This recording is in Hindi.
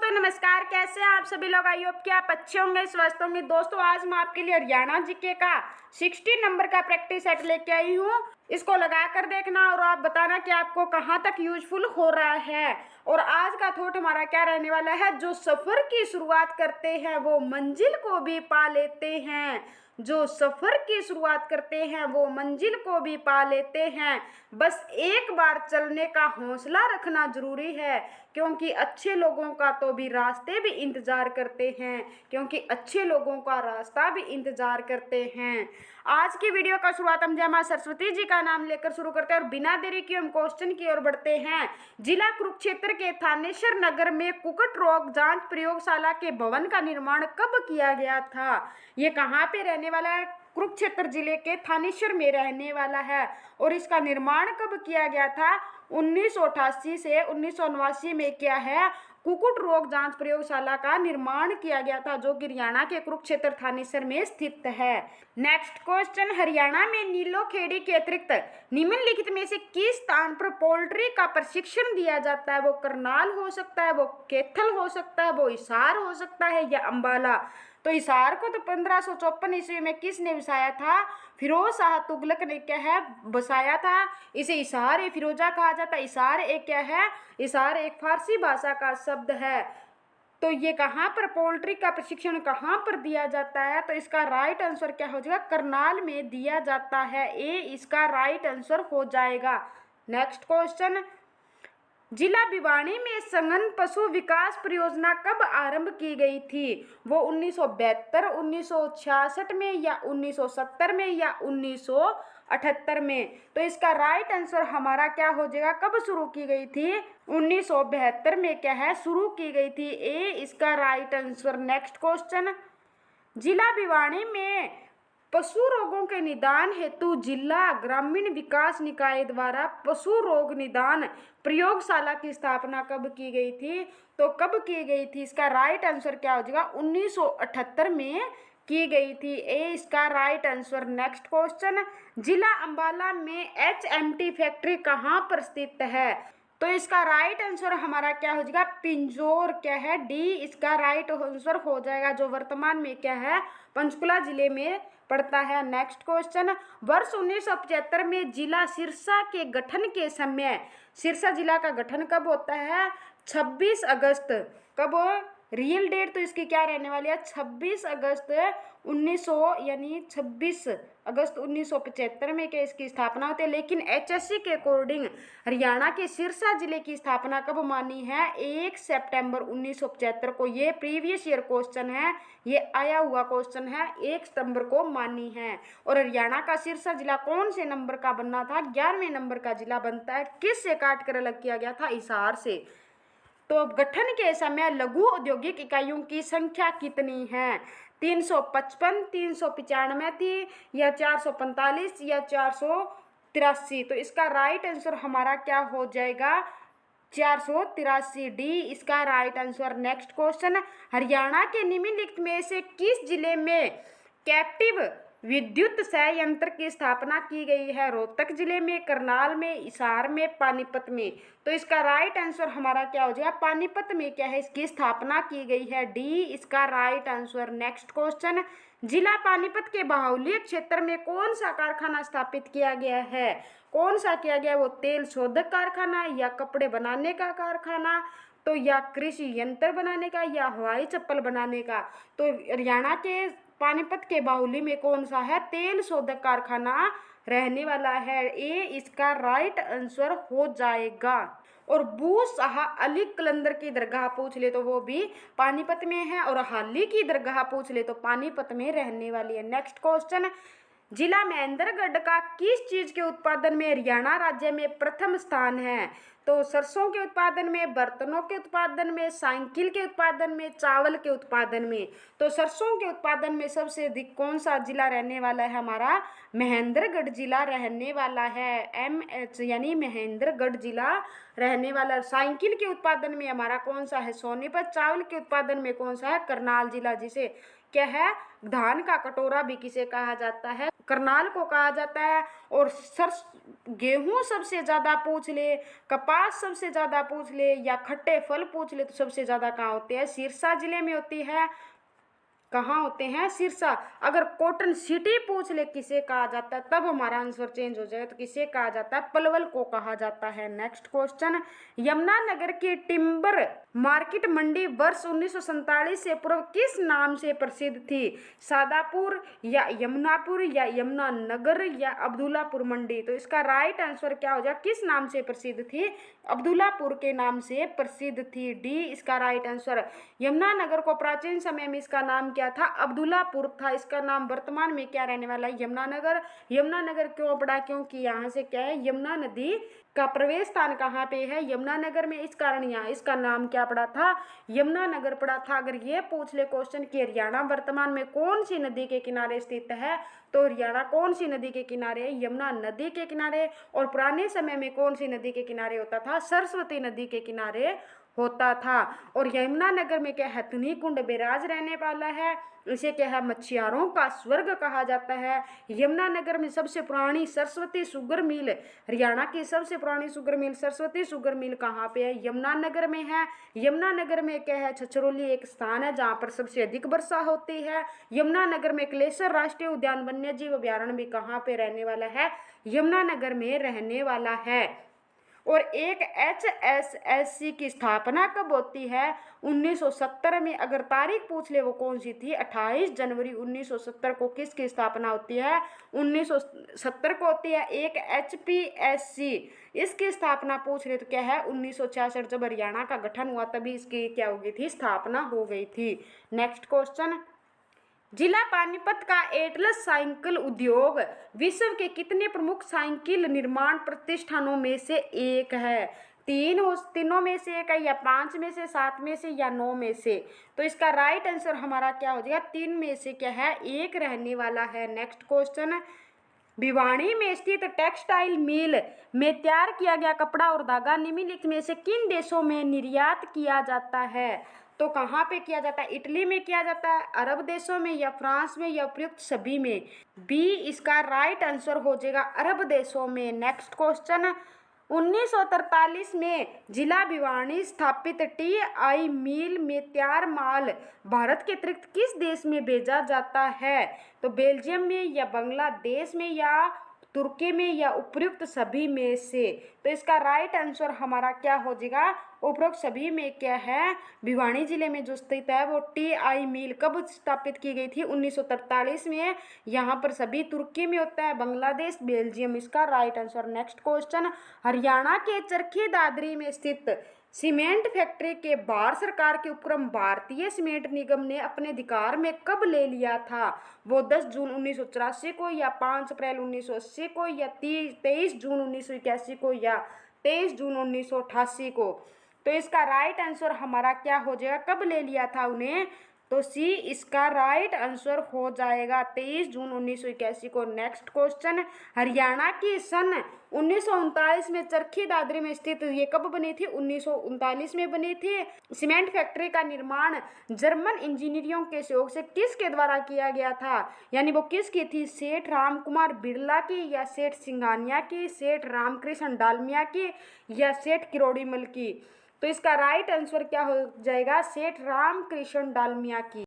दोस्तों नमस्कार, कैसे हैं आप सभी लोग। आई होप कि आप अच्छे होंगे, स्वस्थ होंगे। दोस्तों आज मैं आपके लिए हरियाणा जीके का 60 नंबर का प्रैक्टिस सेट लेके आई हूँ। इसको लगा कर देखना और आप बताना कि आपको कहाँ तक यूजफुल हो रहा है। और आज का थॉट हमारा क्या रहने वाला है, जो सफर की शुरुआत करते हैं वो मंजिल को भी पा लेते हैं। जो सफर की शुरुआत करते हैं वो मंजिल को भी पा लेते हैं। बस एक बार चलने का हौसला रखना जरूरी है, क्योंकि अच्छे लोगों का तो भी रास्ते भी इंतजार करते हैं, क्योंकि अच्छे लोगों का रास्ता भी इंतजार करते हैं। आज की वीडियो का शुरुआत हम जय मां सरस्वती जी का नाम लेकर शुरू करते हैं और बिना देरी के हम क्वेश्चन की ओर बढ़ते हैं। जिला कुरुक्षेत्र के थानेश्वर नगर में कुक्कुट रोग जांच प्रयोगशाला के भवन का निर्माण कब किया गया था। ये कहाँ पे रहने वाला है, कुरुक्षेत्र जिले के थानेश्वर में रहने वाला है। और इसका निर्माण कब किया गया था, 1988 से 1989 में क्या है, कुक्कुट रोग जांच प्रयोगशाला का निर्माण किया गया था, जो कि हरियाणा के कुरुक्षेत्र थानेसर में स्थित है। नेक्स्ट क्वेश्चन, हरियाणा में नीलोखेड़ी के अतिरिक्त निम्नलिखित में से किस स्थान पर पोल्ट्री का प्रशिक्षण दिया जाता है। वो करनाल हो सकता है, वो कैथल हो सकता है, वो हिसार हो सकता है या अंबाला। तो हिसार को तो 1554 ईस्वी में किसने बसाया था, फिरोज शाह तुगलक ने क्या है बसाया था। इसे हिसार ए फिरोजा कहा जाता है। हिसार एक क्या है, हिसार एक फारसी भाषा का शब्द है। तो ये कहाँ पर पोल्ट्री का प्रशिक्षण कहाँ पर दिया जाता है, तो इसका राइट आंसर क्या हो जाएगा, करनाल में दिया जाता है। ए इसका राइट आंसर हो जाएगा। नेक्स्ट क्वेश्चन, जिला भिवानी में सघन पशु विकास परियोजना कब आरंभ की गई थी। वो 1972, 1966 में या 1970 में या 1978 में। तो इसका राइट आंसर हमारा क्या हो जाएगा, कब शुरू की गई थी, 1972 में क्या है शुरू की गई थी। ए इसका राइट आंसर। नेक्स्ट क्वेश्चन, जिला भिवानी में पशु रोगों के निदान हेतु जिला ग्रामीण विकास निकाय द्वारा पशु रोग निदान प्रयोगशाला की स्थापना कब की गई थी। तो कब की गई थी, इसका राइट आंसर क्या हो जाएगा, 1978 में की गई थी। ए इसका राइट आंसर। नेक्स्ट क्वेश्चन, जिला अंबाला में HMT फैक्ट्री कहाँ पर स्थित है। तो इसका राइट आंसर हमारा क्या हो जाएगा, पिंजौर क्या है, डी इसका राइट आंसर हो जाएगा, जो वर्तमान में क्या है पंचकुला जिले में पड़ता है। नेक्स्ट क्वेश्चन, वर्ष 1975 में जिला सिरसा के गठन के समय, सिरसा जिला का गठन कब होता है, 26 अगस्त। कब, रियल डेट तो इसकी क्या रहने वाली है, 26 अगस्त 1900 यानी 26 अगस्त 1975 में क्या इसकी स्थापना होती है। लेकिन HSC के अकॉर्डिंग हरियाणा के सिरसा जिले की स्थापना कब मानी है, 1 सितंबर 1975 को। ये प्रीवियस ईयर क्वेश्चन है, ये आया हुआ क्वेश्चन है, 1 सितंबर को मानी है। और हरियाणा का सिरसा जिला कौन से नंबर का बनना था, 11वें नंबर का जिला बनता है। किस से काट कर अलग किया गया था, हिसार से। तो गठन के समय लघु औद्योगिक इकाइयों की संख्या कितनी है, 355, 395 थी या 445 या 483। तो इसका राइट आंसर हमारा क्या हो जाएगा, 483, डी इसका right answer. Next question, Haryana के निम्नलिखित में से किस जिले में कैप्टिव विद्युत संयंत्र की स्थापना की गई है। रोहतक जिले में, करनाल में, हिसार में, पानीपत में। तो इसका राइट आंसर हमारा क्या हो जाएगा, पानीपत में क्या है इसकी स्थापना की गई है। डी इसका राइट आंसर। नेक्स्ट क्वेश्चन, जिला पानीपत के बाहुल्य क्षेत्र में कौन सा कारखाना स्थापित किया गया है। कौन सा किया गया, वो तेल शोधक कारखाना या कपड़े बनाने का कारखाना, तो या कृषि यंत्र बनाने का या हवाई चप्पल बनाने का। तो हरियाणा के पानीपत के बाहुली में कौन सा है, तेल शोधक कारखाना रहने वाला है। ए इसका राइट आंसर हो जाएगा। और बू शाह अली कलंदर की दरगाह पूछ ले तो वो भी पानीपत में है, और हाली की दरगाह पूछ ले तो पानीपत में रहने वाली है। नेक्स्ट क्वेश्चन, जिला महेंद्रगढ़ का किस चीज के उत्पादन में हरियाणा राज्य में प्रथम स्थान है। तो सरसों के उत्पादन में, बर्तनों के उत्पादन में, साइकिल के उत्पादन में, चावल के उत्पादन में। तो सरसों के उत्पादन में सबसे अधिक कौन सा जिला रहने वाला है, हमारा महेंद्रगढ़ जिला रहने वाला है। MH यानी महेंद्रगढ़ जिला रहने वाला। साइकिल के उत्पादन में हमारा कौन सा है, सोनीपत। चावल के उत्पादन में कौन सा है, करनाल जिला, जिसे क्या है धान का कटोरा भी किसे कहा जाता है, करनाल को कहा जाता है। और गेहूं सबसे ज्यादा पूछ ले, कपास सबसे ज्यादा पूछ ले, या खट्टे फल पूछ ले तो सबसे ज्यादा कहाँ होते हैं? सिरसा जिले में होती है। कहाँ होते हैं? सिरसा। अगर कॉटन सिटी पूछ ले किसे कहा जाता है, तब हमारा आंसर चेंज हो जाएगा, तो किसे कहा जाता है? पलवल को कहा जाता है। नेक्स्ट क्वेश्चन, यमुनानगर की टिम्बर मार्केट मंडी वर्ष 1947 से पूर्व किस नाम से प्रसिद्ध थी? सादापुर, या यमुनापुर, या यमुनानगर, या अब्दुल्लापुर मंडी? तो इसका राइट आंसर क्या हो जाएगा? किस नाम से प्रसिद्ध थी? अब्दुल्लापुर के नाम से प्रसिद्ध थी। डी इसका राइट आंसर। यमुनानगर को प्राचीन समय में इसका नाम क्या था? अब्दुल्लापुर था। इसका नाम वर्तमान में क्या रहने वाला है? यमुनानगर। यमुनानगर क्यों पड़ा? क्योंकि यहाँ से क्या है? यमुना नदी का प्रवेश स्थान कहाँ पे है? यमुनानगर में। इस कारण यहाँ इसका नाम क्या पड़ा था? यमुनानगर पड़ा था। अगर ये पूछ ले क्वेश्चन कि हरियाणा वर्तमान में कौन सी नदी के किनारे स्थित है, तो हरियाणा कौन सी नदी के किनारे है? यमुना नदी के किनारे। और पुराने समय में कौन सी नदी के किनारे होता था? सरस्वती नदी के किनारे होता था। और यमुनानगर में क्या हथनी कुंड बैराज रहने वाला है। इसे क्या है? मछुआरों का स्वर्ग कहा जाता है। यमुनानगर में सबसे पुरानी सरस्वती शुगर मिल, हरियाणा की सबसे पुरानी sugar mill Saraswati sugar mill कहाँ पे है? यमुनानगर में है। यमुनानगर में क्या है? छछरौली एक स्थान है जहाँ पर सबसे अधिक वर्षा होती है। यमुनानगर में क्लेश्वर राष्ट्रीय उद्यान वन्य जीव अभ्यारण्य भी कहाँ पे रहने वाला है? यमुनानगर में रहने वाला है। और एक HSSC की स्थापना कब होती है? 1970 में। अगर तारीख पूछ ले वो कौन सी थी? 28 जनवरी 1970 को किसकी स्थापना होती है? 1970 को होती है। एक HPSC इसकी स्थापना पूछ रहे तो क्या है? 1966 जब हरियाणा का गठन हुआ तभी इसकी क्या हो गई थी? स्थापना हो गई थी। नेक्स्ट क्वेश्चन, जिला पानीपत का एटलस साइकिल उद्योग विश्व के कितने प्रमुख साइकिल निर्माण प्रतिष्ठानों में से एक है? तीनों में से एक है, या 5 में से, 7 में से, या 9 में से? तो इसका राइट आंसर हमारा क्या हो जाएगा? 3 में से क्या है? एक रहने वाला है। नेक्स्ट क्वेश्चन, भिवाड़ी में स्थित टेक्सटाइल मिल में तैयार किया गया कपड़ा और धागा निम्नलिखित में से किन देशों में निर्यात किया जाता है? तो कहाँ पे किया जाता है? इटली में किया जाता है, अरब देशों में, या फ्रांस में, या उपयुक्त सभी में? बी इसका राइट आंसर हो जाएगा, अरब देशों में। नेक्स्ट क्वेश्चन, 1943 में जिला भिवाड़ी स्थापित TI मिल में तैयार माल भारत के अतिरिक्त किस देश में भेजा जाता है? तो बेल्जियम में, या बांग्लादेश में, या तुर्की में, या उपयुक्त सभी में से? तो इसका राइट आंसर हमारा क्या हो जाएगा? उपरोक्त सभी में क्या है? भिवाड़ी जिले में जो स्थित है वो TI मिल कब स्थापित की गई थी? 1943 में। यहाँ पर सभी तुर्की में होता है, बांग्लादेश, बेल्जियम। इसका right answer. Next question, Haryana के चरखी दादरी में स्थित सीमेंट फैक्ट्री के भारत सरकार के उपक्रम भारतीय सीमेंट निगम ने अपने अधिकार में कब ले लिया था? वो 10 जून 1984 को, या 5 अप्रैल 1980 को, या 23 जून 1981 को, या 23 जून 1988 को? तो इसका राइट आंसर हमारा क्या हो जाएगा? कब ले लिया था उन्हें? तो सी इसका राइट आंसर हो जाएगा, 23 जून 1981 को। नेक्स्ट क्वेश्चन, हरियाणा की सन 1939 में चरखी दादरी में स्थित ये कब बनी थी? 1939 में बनी थी। सीमेंट फैक्ट्री का निर्माण जर्मन इंजीनियरों के सहयोग से किसके द्वारा किया गया था? यानी वो किसकी थी? सेठ राम कुमार बिरला की, या सेठ सिंघानिया की, सेठ रामकृष्ण डालमिया की, या सेठ किरोड़ीमल की? तो इसका राइट आंसर क्या हो जाएगा? सेठ रामकृष्ण डालमिया की।